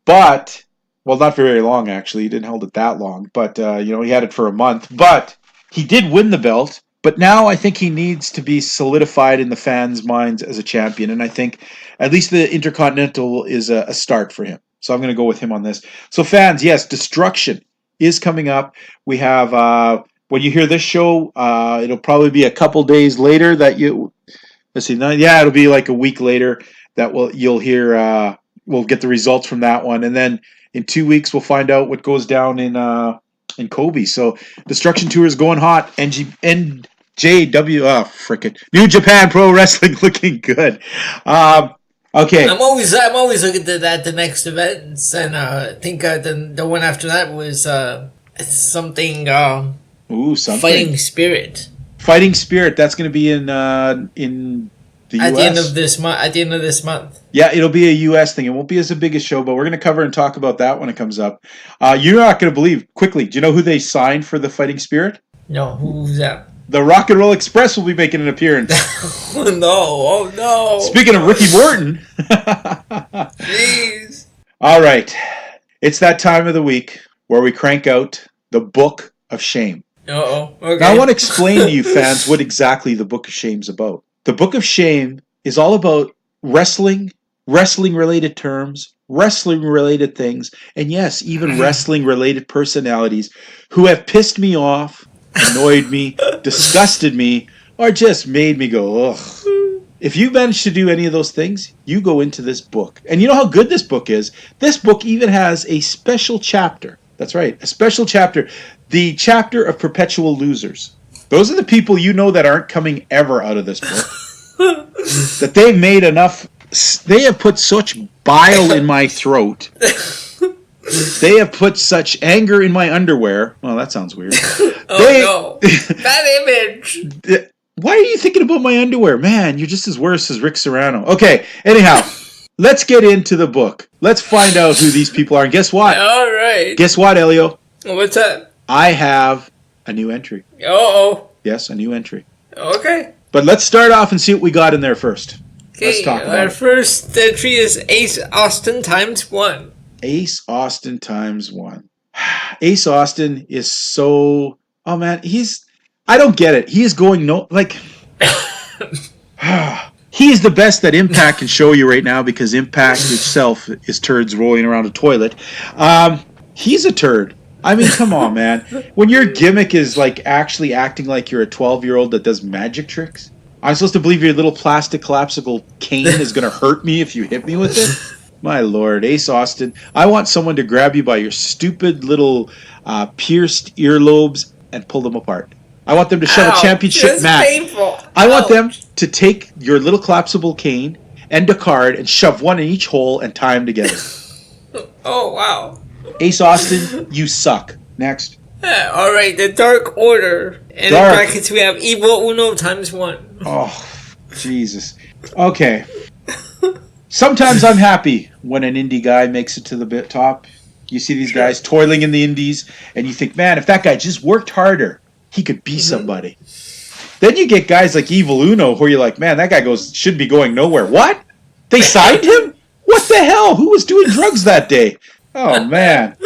but, well, not for very long, actually. He didn't hold it that long, but, he had it for a month. But he did win the belt, but now I think he needs to be solidified in the fans' minds as a champion, and I think at least the Intercontinental is a start for him. So I'm going to go with him on this. So fans, yes, Destruction is coming up. We have, when you hear this show, it'll probably be a couple days later that it'll be like a week later that you'll hear, we'll get the results from that one. And then in 2 weeks, we'll find out what goes down in Kobe. So Destruction Tour is going hot. NJW, New Japan Pro Wrestling looking good. Okay. I'm always looking at the next events, and I think the one after that was something. Something. Fighting Spirit. Fighting Spirit. That's going to be in the US. At the end of this month. Yeah, it'll be a US thing. It won't be as big a show, but we're going to cover and talk about that when it comes up. You're not going to believe. Quickly, do you know who they signed for the Fighting Spirit? No, who's that? The Rock and Roll Express will be making an appearance. Oh no! Speaking of Ricky Morton. Jeez. All right. It's that time of the week where we crank out the Book of Shame. Uh-oh. Okay. Now I want to explain to you fans what exactly the Book of Shame's about. The Book of Shame is all about wrestling, wrestling-related terms, wrestling-related things, and yes, even wrestling-related personalities who have pissed me off, annoyed me, disgusted me, or just made me go, ugh. If you manage to do any of those things, you go into this book. And you know how good this book is? This book even has a special chapter. That's right, a special chapter. The chapter of perpetual losers. Those are the people you know that aren't coming ever out of this book. That they've made enough... They have put such bile in my throat. They have put such anger in my underwear. Well, that sounds weird. No. Bad image. Why are you thinking about my underwear? Man, you're just as worse as Rick Serrano. Okay, anyhow, let's get into the book. Let's find out who these people are. And guess what? All right. Guess what, Elio? What's that? I have a new entry. Uh-oh. Yes, a new entry. Okay. But let's start off and see what we got in there first. Let's Okay, talk about our it. first entry is Ace Austin ×1. Ace Austin ×1. Ace Austin is so... Oh, man, I don't get it. He is going he is the best that Impact can show you right now because Impact itself is turds rolling around a toilet. He's a turd. I mean, come on, man. When your gimmick is like actually acting like you're a 12-year-old that does magic tricks, I'm supposed to believe your little plastic collapsible cane is going to hurt me if you hit me with it? My lord, Ace Austin. I want someone to grab you by your stupid little pierced earlobes and pull them apart. I want them to shove a championship match. Painful. I want them to take your little collapsible cane and a card and shove one in each hole and tie them together. Oh, wow. Ace Austin, you suck. Next. All right, the Dark Order. And Dark. in brackets, we have Evil Uno ×1. Oh, Jesus. Okay. Sometimes I'm happy when an indie guy makes it to the top. You see these guys toiling in the indies, and you think, man, if that guy just worked harder, he could be somebody. Then you get guys like Evil Uno, where you're like, man, that guy should be going nowhere. What? They signed him? What the hell? Who was doing drugs that day? Oh, man.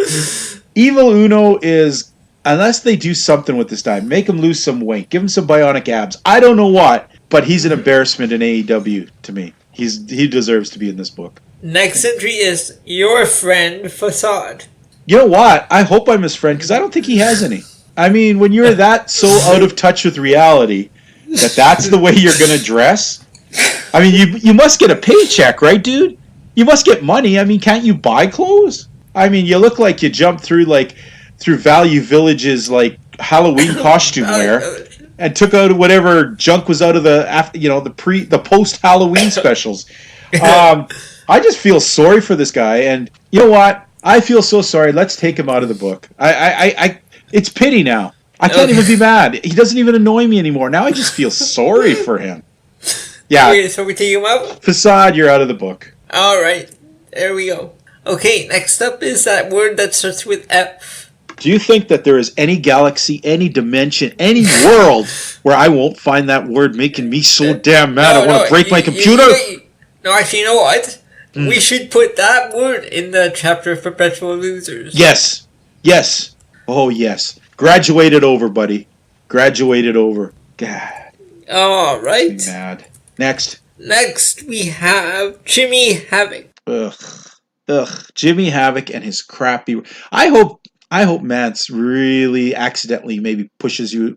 Evil Uno is, unless they do something with this guy, make him lose some weight, give him some bionic abs. I don't know what, but he's an embarrassment in AEW to me. He deserves to be in this book. Next entry is Your Friend Facade. You know what? I hope I'm his friend, because I don't think he has any. I mean, when you're that so out of touch with reality that's the way you're going to dress, I mean, you must get a paycheck, right, dude? You must get money. I mean, can't you buy clothes? I mean, you look like you jumped through Value Village's Halloween costume wear and took out whatever junk was out of the post Halloween specials. I just feel sorry for this guy, and you know what? I feel so sorry. Let's take him out of the book. It's pity now. I can't even be mad. He doesn't even annoy me anymore. Now I just feel sorry for him. Yeah. Okay, so we take him out? Facade, you're out of the book. All right. There we go. Okay, next up is that word that starts with F. Do you think that there is any galaxy, any dimension, any world where I won't find that word making me so damn mad I want to break my computer? No, actually, you know what? We should put that word in the chapter of Perpetual Losers. Yes. Yes. Oh, yes. Graduated over, buddy. Graduated over. God. All right. I'm mad. Next. Next, we have Jimmy Havoc. Ugh. Jimmy Havoc and his crappy... I hope Mance really accidentally maybe pushes you...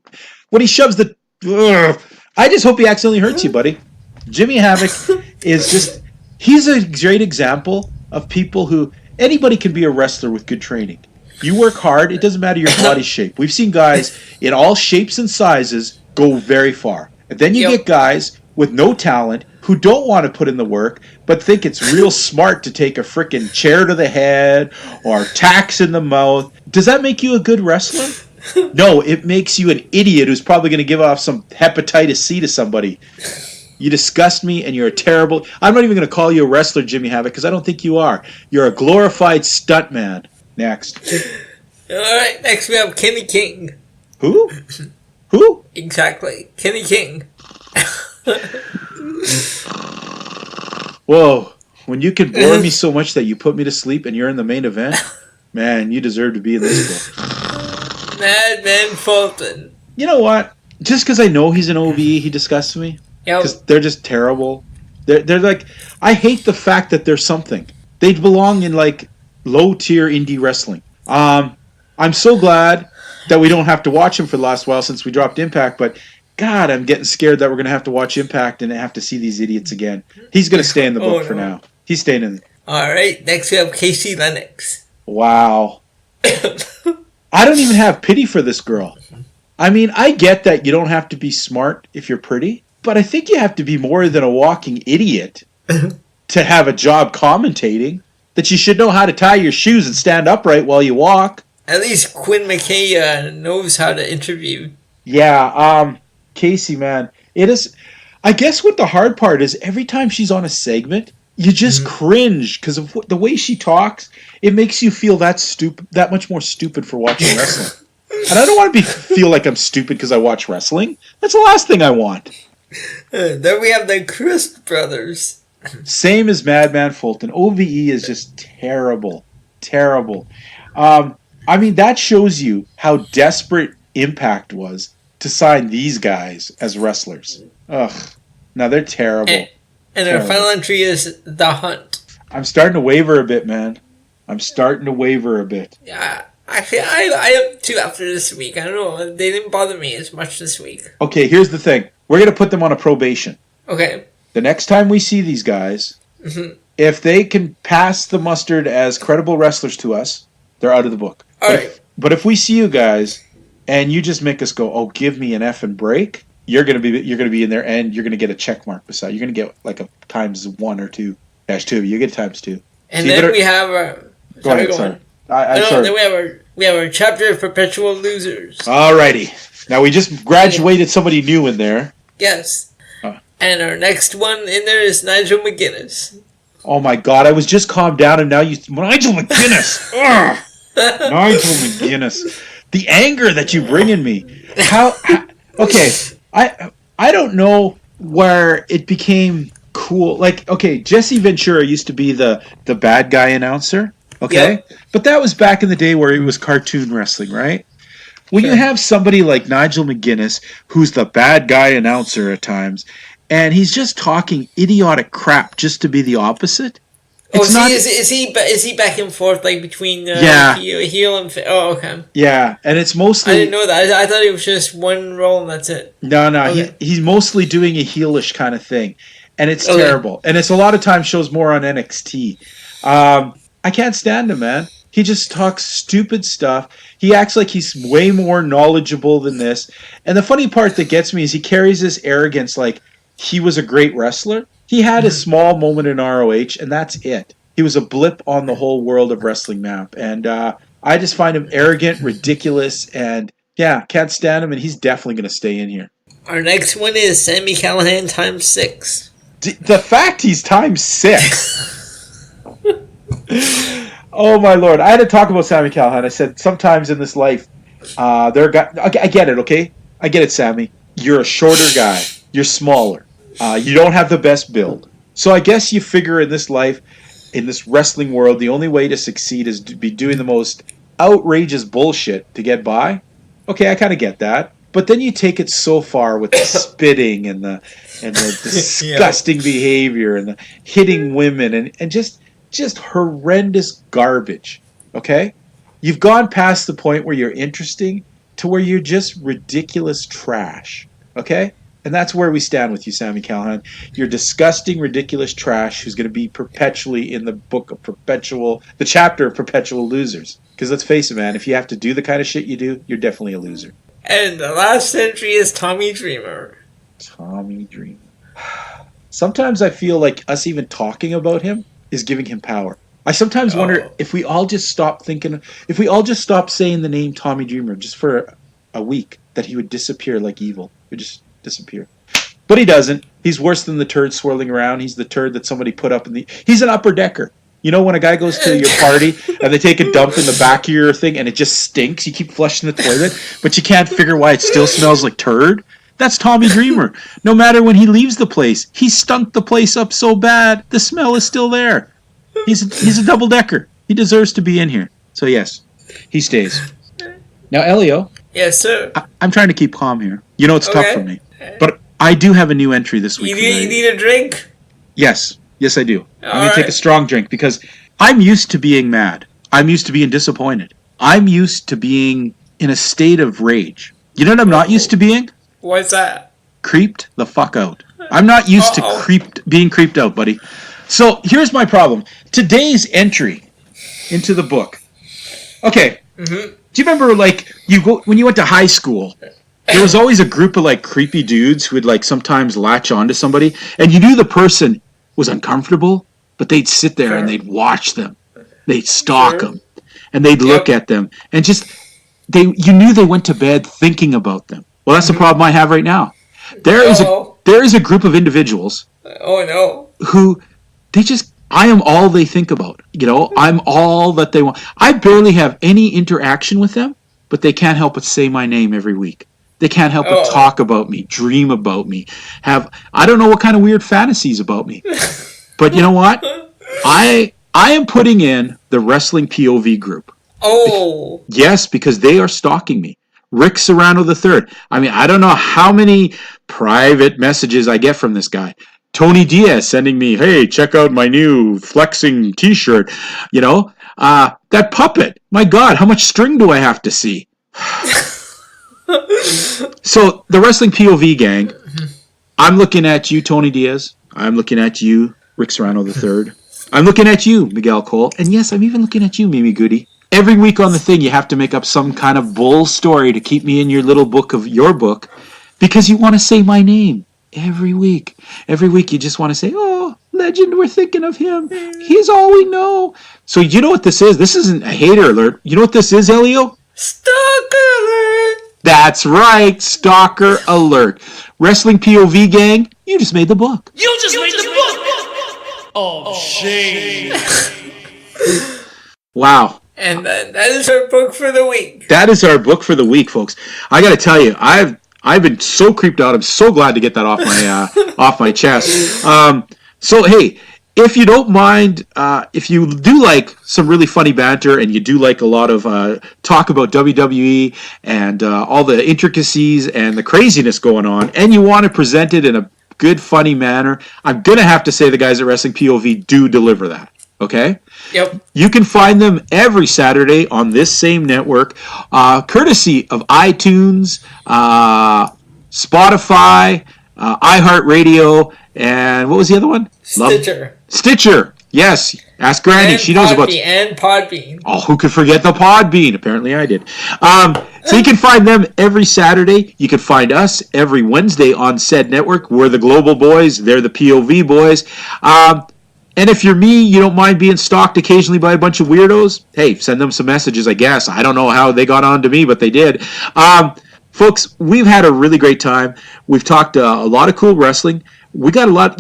When he shoves the... Ugh. I just hope he accidentally hurts you, buddy. Jimmy Havoc is just... He's a great example of people who... Anybody can be a wrestler with good training. You work hard, it doesn't matter your body shape. We've seen guys in all shapes and sizes go very far. And then you get guys with no talent who don't want to put in the work, but think it's real smart to take a frickin' chair to the head or tacks in the mouth. Does that make you a good wrestler? No, it makes you an idiot who's probably going to give off some hepatitis C to somebody. You disgust me, and you're a terrible... I'm not even going to call you a wrestler, Jimmy Havoc, because I don't think you are. You're a glorified stuntman. Next. Alright, next we have Kenny King. Who? Who? Exactly. Kenny King. Whoa. When you can bore me so much that you put me to sleep and you're in the main event, man, you deserve to be in this book. Madman Fulton. You know what? Just because I know he's an OVE, he disgusts me. Because they're just terrible. They're like, I hate the fact that they're something. They belong in like low tier indie wrestling. I'm so glad that we don't have to watch him for the last while since we dropped Impact, but God, I'm getting scared that we're going to have to watch Impact and have to see these idiots again. He's going to stay in the book for now. He's staying in. All right, next we have Casey Lennox. Wow. I don't even have pity for this girl. I mean, I get that you don't have to be smart if you're pretty, but I think you have to be more than a walking idiot to have a job commentating. That you should know how to tie your shoes and stand upright while you walk. At least Quinn McKay knows how to interview. Yeah, Casey, man. It is. I guess what the hard part is, every time she's on a segment, you just cringe because of the way she talks. It makes you feel that much more stupid for watching wrestling. And I don't want to feel like I'm stupid because I watch wrestling. That's the last thing I want. Then we have the Chris brothers. Same as Madman Fulton. OVE is just terrible. Terrible. I mean, that shows you how desperate Impact was to sign these guys as wrestlers. Ugh. No, they're terrible. And our final entry is The Hunt. I'm starting to waver a bit, man. I'm starting to waver a bit. Yeah. Actually, I have two after this week. I don't know. They didn't bother me as much this week. Okay, here's the thing. We're going to put them on a probation. Okay. The next time we see these guys, if they can pass the mustard as credible wrestlers to us, they're out of the book. All right. But if we see you guys and you just make us go, oh, give me an effing break, you're gonna be in there and you're gonna get a check mark beside. You're gonna get like a times 1 or 2 -2. You get times 2. And so then we have go ahead. Sorry. Then we have our chapter of Perpetual Losers. Alrighty. Now we just graduated somebody new in there. Yes. And our next one in there is Nigel McGuinness. Oh my God! I was just calmed down, and now Nigel McGuinness. Ugh. Nigel McGuinness. The anger that you bring in me. How? Okay, I don't know where it became cool. Like, okay, Jesse Ventura used to be the bad guy announcer. Okay, yep. But that was back in the day where it was cartoon wrestling, right? When you have somebody like Nigel McGuinness, who's the bad guy announcer at times, and he's just talking idiotic crap just to be the opposite. Is he back and forth like between heel and okay. Yeah, and it's mostly. I didn't know that. I thought it was just one role and that's it. No, okay. He's mostly doing a heelish kind of thing, and it's terrible. And it's a lot of times shows more on NXT. I can't stand him, man. He just talks stupid stuff. He acts like he's way more knowledgeable than this. And the funny part that gets me is he carries this arrogance like he was a great wrestler. He had a small moment in ROH, and that's it. He was a blip on the whole world of wrestling map. And I just find him arrogant, ridiculous, and can't stand him, and he's definitely going to stay in here. Our next one is Sami Callihan times 6. The fact he's times 6. Oh my Lord! I had to talk about Sami Callihan. I said sometimes in this life, there are guys. Okay, I get it. Okay, I get it, Sami. You're a shorter guy. You're smaller. You don't have the best build. So I guess you figure in this life, in this wrestling world, the only way to succeed is to be doing the most outrageous bullshit to get by. Okay, I kind of get that. But then you take it so far with the spitting and the disgusting behavior and the hitting women and just horrendous garbage, okay? You've gone past the point where you're interesting to where you're just ridiculous trash, okay? And that's where we stand with you, Sami Callihan. You're disgusting, ridiculous trash who's going to be perpetually in the book of the chapter of Perpetual Losers. Because let's face it, man, if you have to do the kind of shit you do, you're definitely a loser. And the last entry is Tommy Dreamer. Tommy Dreamer. Sometimes I feel like us even talking about him is giving him power. I sometimes wonder if we all just stop saying the name Tommy Dreamer just for a week, that he would disappear like evil. He would just disappear. But he doesn't. He's worse than the turd swirling around. He's the turd that somebody put up he's an upper decker. You know when a guy goes to your party and they take a dump in the back of your thing and it just stinks? You keep flushing the toilet, but you can't figure why it still smells like turd? That's Tommy Dreamer. No matter when he leaves the place, he stunk the place up so bad, the smell is still there. He's a double-decker. He deserves to be in here. So yes, he stays. Now, Elio. Yes, sir. I'm trying to keep calm here. You know it's tough for me. But I do have a new entry this week. You need a drink? Yes, I do. I'm going All to take right. a strong drink because I'm used to being mad. I'm used to being disappointed. I'm used to being in a state of rage. You know what I'm not used to being? What's that? Creeped the fuck out. I'm not used to being creeped out, buddy. So here's my problem. Today's entry into the book. Okay. Mm-hmm. Do you remember, like, when you went to high school, there was always a group of, like, creepy dudes who would, like, sometimes latch onto somebody, and you knew the person was uncomfortable, but they'd sit there and they'd watch them. They'd stalk them, and they'd look at them, and just, you knew they went to bed thinking about them. Well, that's the problem I have right now. There is a group of individuals who I am all they think about. You know, I'm all that they want. I barely have any interaction with them, but they can't help but say my name every week. They can't help but talk about me, dream about me, I don't know what kind of weird fantasies about me. But you know what? I am putting in the Wrestling POV group. Oh. Yes, because they are stalking me. Rick Serrano III. I mean, I don't know how many private messages I get from this guy. Tony Diaz sending me, hey, check out my new flexing t-shirt. You know, that puppet. My God, how much string do I have to see? So, the Wrestling POV gang, I'm looking at you, Tony Diaz. I'm looking at you, Rick Serrano III. I'm looking at you, Miguel Cole. And yes, I'm even looking at you, Mimi Goody. Every week on the thing, you have to make up some kind of bull story to keep me in your little book of your book because you want to say my name every week. Every week you just want to say, oh, legend, we're thinking of him. He's all we know. So you know what this is? This isn't a hater alert. You know what this is, Elio? Stalker alert. That's right, stalker alert. Wrestling POV gang, you just made the book. You just made the book! Oh, shame. Wow. And that is our book for the week. That is our book for the week, folks. I got to tell you, I've been so creeped out. I'm so glad to get that off my off my chest. So hey, if you don't mind, if you do like some really funny banter and you do like a lot of talk about WWE and all the intricacies and the craziness going on, and you want to present it in a good, funny manner, I'm gonna have to say the guys at Wrestling POV do deliver that. Okay? Yep. You can find them every Saturday on this same network, courtesy of iTunes, Spotify, iHeartRadio, and what was the other one? Stitcher. Yes. Ask Granny. And she knows about it. And Podbean. Oh, who could forget the Podbean? Apparently I did. So you can find them every Saturday. You can find us every Wednesday on said network. We're the Global Boys. They're the POV Boys. And if you're me, you don't mind being stalked occasionally by a bunch of weirdos, hey, send them some messages, I guess. I don't know how they got on to me, but they did. Folks, we've had a really great time. We've talked a lot of cool wrestling. We got a lot,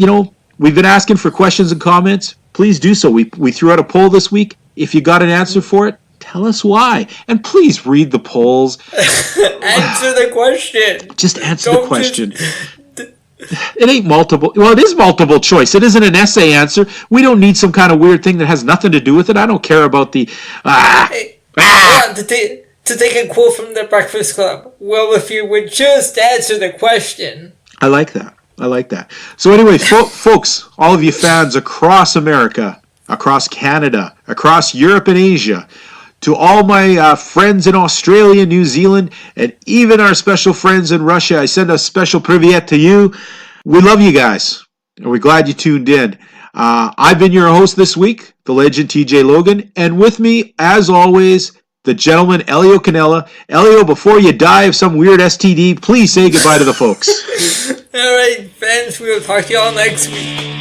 we've been asking for questions and comments. Please do so. We threw out a poll this week. If you got an answer for it, tell us why. And please read the polls. Answer the question. Just answer the question. It ain't multiple. Well, it is multiple choice. It isn't an essay answer. We don't need some kind of weird thing that has nothing to do with it. I don't care about the. To take a quote from the Breakfast Club. Well, if you would just answer the question. I like that. So anyway, folks, all of you fans across America, across Canada, across Europe and Asia, to all my friends in Australia, New Zealand, and even our special friends in Russia, I send a special privyet to you. We love you guys, and we're glad you tuned in. I've been your host this week, the legend TJ Logan, and with me, as always, the gentleman Elio Canella. Elio, before you die of some weird STD, please say goodbye to the folks. All right, fans, we'll talk to you all next week.